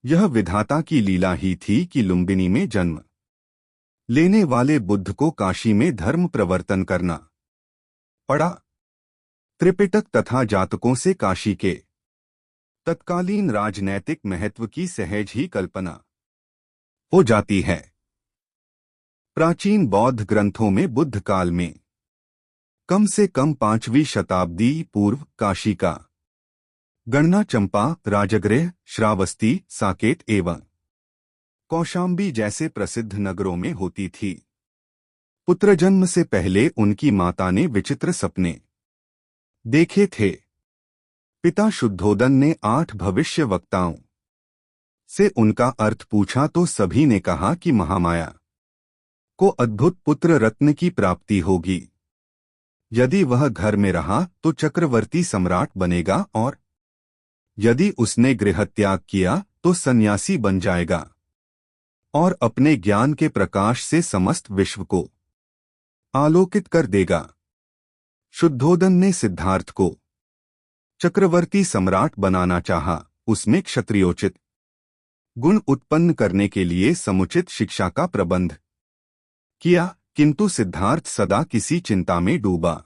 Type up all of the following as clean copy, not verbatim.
यह विधाता की लीला ही थी कि लुम्बिनी में जन्म लेने वाले बुद्ध को काशी में धर्म प्रवर्तन करना पड़ा। त्रिपिटक तथा जातकों से काशी के तत्कालीन राजनैतिक महत्व की सहज ही कल्पना हो जाती है। प्राचीन बौद्ध ग्रंथों में बुद्ध काल में कम से कम 5वीं शताब्दी पूर्व काशी का गणना चंपा, राजगृह, श्रावस्ती, साकेत एवं कौशाम्बी जैसे प्रसिद्ध नगरों में होती थी। पुत्र जन्म से पहले उनकी माता ने विचित्र सपने देखे थे। पिता शुद्धोदन ने 8 भविष्य वक्ताओं से उनका अर्थ पूछा तो सभी ने कहा कि महामाया को अद्भुत पुत्र रत्न की प्राप्ति होगी। यदि वह घर में रहा तो चक्रवर्ती सम्राट बनेगा और यदि उसने गृहत्याग किया तो सन्यासी बन जाएगा और अपने ज्ञान के प्रकाश से समस्त विश्व को आलोकित कर देगा। शुद्धोदन ने सिद्धार्थ को चक्रवर्ती सम्राट बनाना चाहा। उसमें क्षत्रियोचित गुण उत्पन्न करने के लिए समुचित शिक्षा का प्रबंध किया, किंतु सिद्धार्थ सदा किसी चिंता में डूबा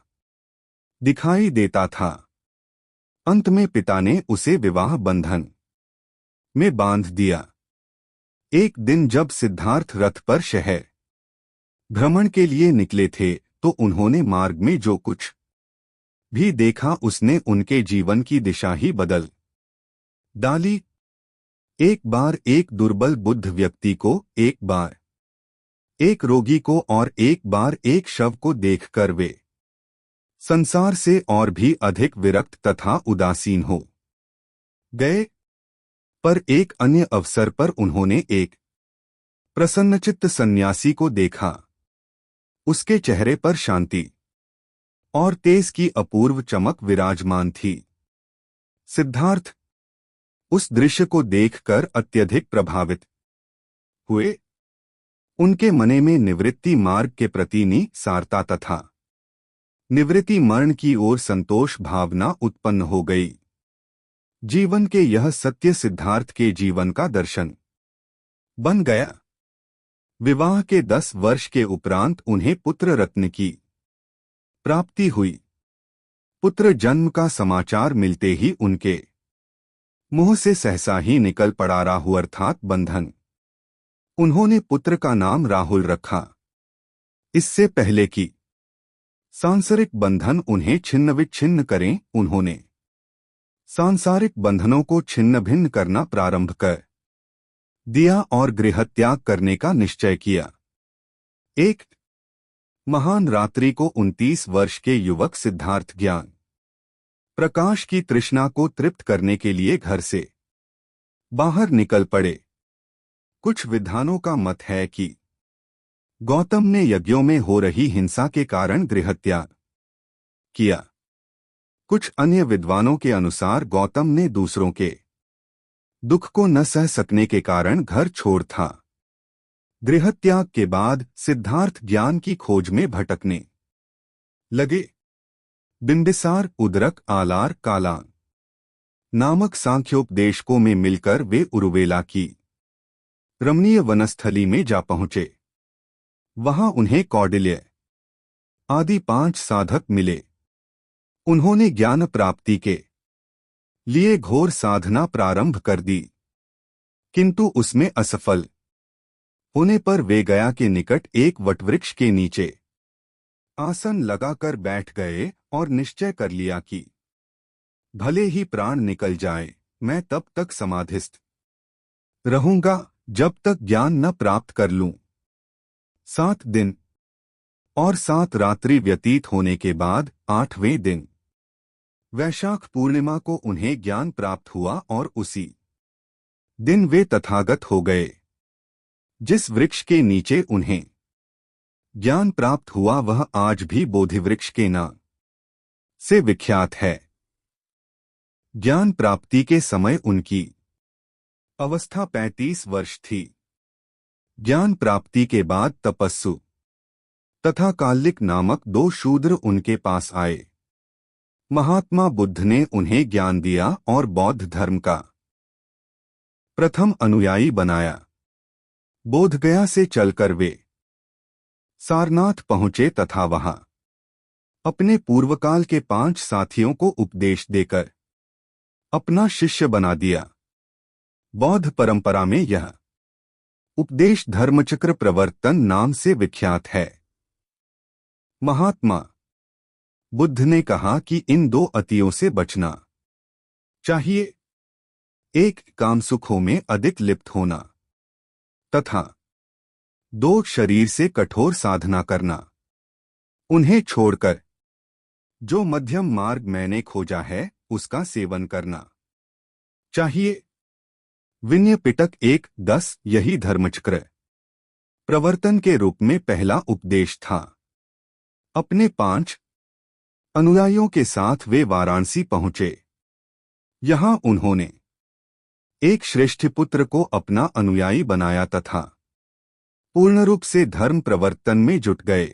दिखाई देता था। अंत में पिता ने उसे विवाह बंधन में बांध दिया। एक दिन जब सिद्धार्थ रथ पर शहर भ्रमण के लिए निकले थे तो उन्होंने मार्ग में जो कुछ भी देखा उसने उनके जीवन की दिशा ही बदल डाली। एक बार एक दुर्बल बुद्ध व्यक्ति को, एक बार एक रोगी को और एक बार एक शव को देखकर वे संसार से और भी अधिक विरक्त तथा उदासीन हो गए। पर एक अन्य अवसर पर उन्होंने एक प्रसन्नचित्त सन्यासी को देखा। उसके चेहरे पर शांति और तेज की अपूर्व चमक विराजमान थी। सिद्धार्थ उस दृश्य को देखकर अत्यधिक प्रभावित हुए। उनके मने में निवृत्ति मार्ग के प्रति निसारता तथा निवृत्ति मरण की ओर संतोष भावना उत्पन्न हो गई। जीवन के यह सत्य सिद्धार्थ के जीवन का दर्शन बन गया। विवाह के 10 वर्ष के उपरांत उन्हें पुत्र रत्न की प्राप्ति हुई। पुत्र जन्म का समाचार मिलते ही उनके मुंह से सहसा ही निकल पड़ा राहु अर्थात बंधन। उन्होंने पुत्र का नाम राहुल रखा। इससे पहले कि सांसारिक बंधन उन्हें छिन्न विच्छिन्न करें, उन्होंने सांसारिक बंधनों को छिन्न भिन्न करना प्रारंभ कर दिया और गृहत्याग करने का निश्चय किया। एक महान रात्रि को 29 वर्ष के युवक सिद्धार्थ ज्ञान प्रकाश की तृष्णा को तृप्त करने के लिए घर से बाहर निकल पड़े। कुछ विद्वानों का मत है कि गौतम ने यज्ञों में हो रही हिंसा के कारण गृहत्याग किया। कुछ अन्य विद्वानों के अनुसार गौतम ने दूसरों के दुख को न सह सकने के कारण घर छोड़ था। गृहत्याग के बाद सिद्धार्थ ज्ञान की खोज में भटकने लगे। बिंबिसार, उदरक, आलार, कालांग नामक सांख्योपदेशकों में मिलकर वे उरुवेला की रमणीय वनस्थली में जा पहुंचे। वहां उन्हें कौडिल्य आदि 5 साधक मिले। उन्होंने ज्ञान प्राप्ति के लिए घोर साधना प्रारंभ कर दी, किंतु उसमें असफल होने पर वे गया के निकट एक वटवृक्ष के नीचे आसन लगाकर बैठ गए और निश्चय कर लिया कि भले ही प्राण निकल जाए, मैं तब तक समाधिस्थ रहूंगा जब तक ज्ञान न प्राप्त कर लूं। 7 दिन और 7 रात्रि व्यतीत होने के बाद 8वें दिन वैशाख पूर्णिमा को उन्हें ज्ञान प्राप्त हुआ और उसी दिन वे तथागत हो गए। जिस वृक्ष के नीचे उन्हें ज्ञान प्राप्त हुआ वह आज भी बोधिवृक्ष के नाम से विख्यात है। ज्ञान प्राप्ति के समय उनकी अवस्था 35 वर्ष थी। ज्ञान प्राप्ति के बाद तपस्सु तथा कालिक नामक 2 शूद्र उनके पास आए। महात्मा बुद्ध ने उन्हें ज्ञान दिया और बौद्ध धर्म का प्रथम अनुयायी बनाया। बोधगया से चलकर वे सारनाथ पहुंचे तथा वहां अपने पूर्वकाल के 5 साथियों को उपदेश देकर अपना शिष्य बना दिया। बौद्ध परंपरा में यह उपदेश धर्मचक्र प्रवर्तन नाम से विख्यात है। महात्मा बुद्ध ने कहा कि इन 2 अतियों से बचना चाहिए। एक, कामसुखों में अधिक लिप्त होना तथा 2, शरीर से कठोर साधना करना। उन्हें छोड़कर जो मध्यम मार्ग मैंने खोजा है उसका सेवन करना चाहिए। विनय पिटक 1:10। यही धर्मचक्र प्रवर्तन के रूप में पहला उपदेश था। अपने 5 अनुयायियों के साथ वे वाराणसी पहुंचे। यहां उन्होंने एक श्रेष्ठ पुत्र को अपना अनुयायी बनाया तथा पूर्ण रूप से धर्म प्रवर्तन में जुट गए।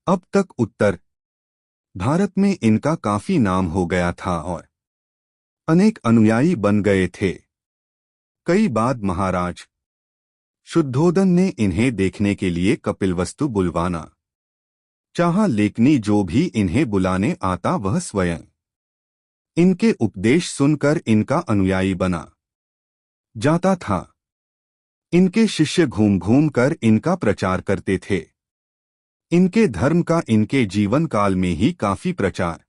अब तक उत्तर भारत में इनका काफी नाम हो गया था और अनेक अनुयायी बन गए थे। कई बाद महाराज शुद्धोदन ने इन्हें देखने के लिए कपिलवस्तु बुलवाना चाहा, लेकिन जो भी इन्हें बुलाने आता वह स्वयं इनके उपदेश सुनकर इनका अनुयायी बना जाता था। इनके शिष्य घूम घूम कर इनका प्रचार करते थे। इनके धर्म का इनके जीवन काल में ही काफी प्रचार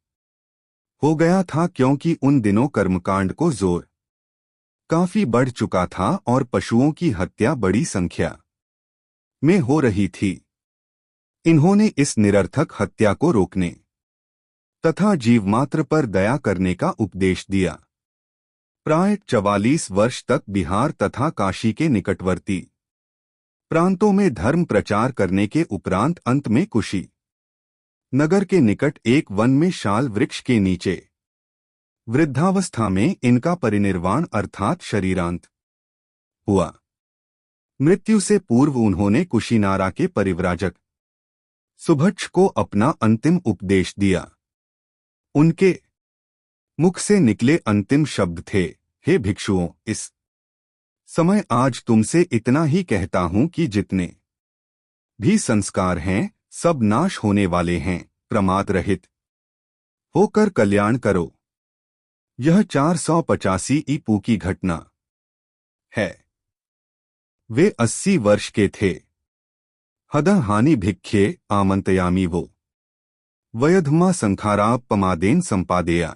हो गया था, क्योंकि उन दिनों कर्मकांड को जोर काफी बढ़ चुका था और पशुओं की हत्या बड़ी संख्या में हो रही थी। इन्होंने इस निरर्थक हत्या को रोकने तथा जीवमात्र पर दया करने का उपदेश दिया। प्राय 44 वर्ष तक बिहार तथा काशी के निकटवर्ती प्रांतों में धर्म प्रचार करने के उपरांत अंत में कुशी नगर के निकट एक वन में शाल वृक्ष के नीचे वृद्धावस्था में इनका परिनिर्वाण अर्थात शरीरांत हुआ। मृत्यु से पूर्व उन्होंने कुशीनारा के परिव्राजक सुभक्ष को अपना अंतिम उपदेश दिया। उनके मुख से निकले अंतिम शब्द थे, हे भिक्षुओं, इस समय आज तुमसे इतना ही कहता हूं कि जितने भी संस्कार हैं सब नाश होने वाले हैं। प्रमाद रहित होकर कल्याण करो। यह 485 ईपू की घटना है। वे 80 वर्ष के थे। हदः हानि भिक्खे आमंतयामि वो वयधमा संखाराप पमादेन संपादेया।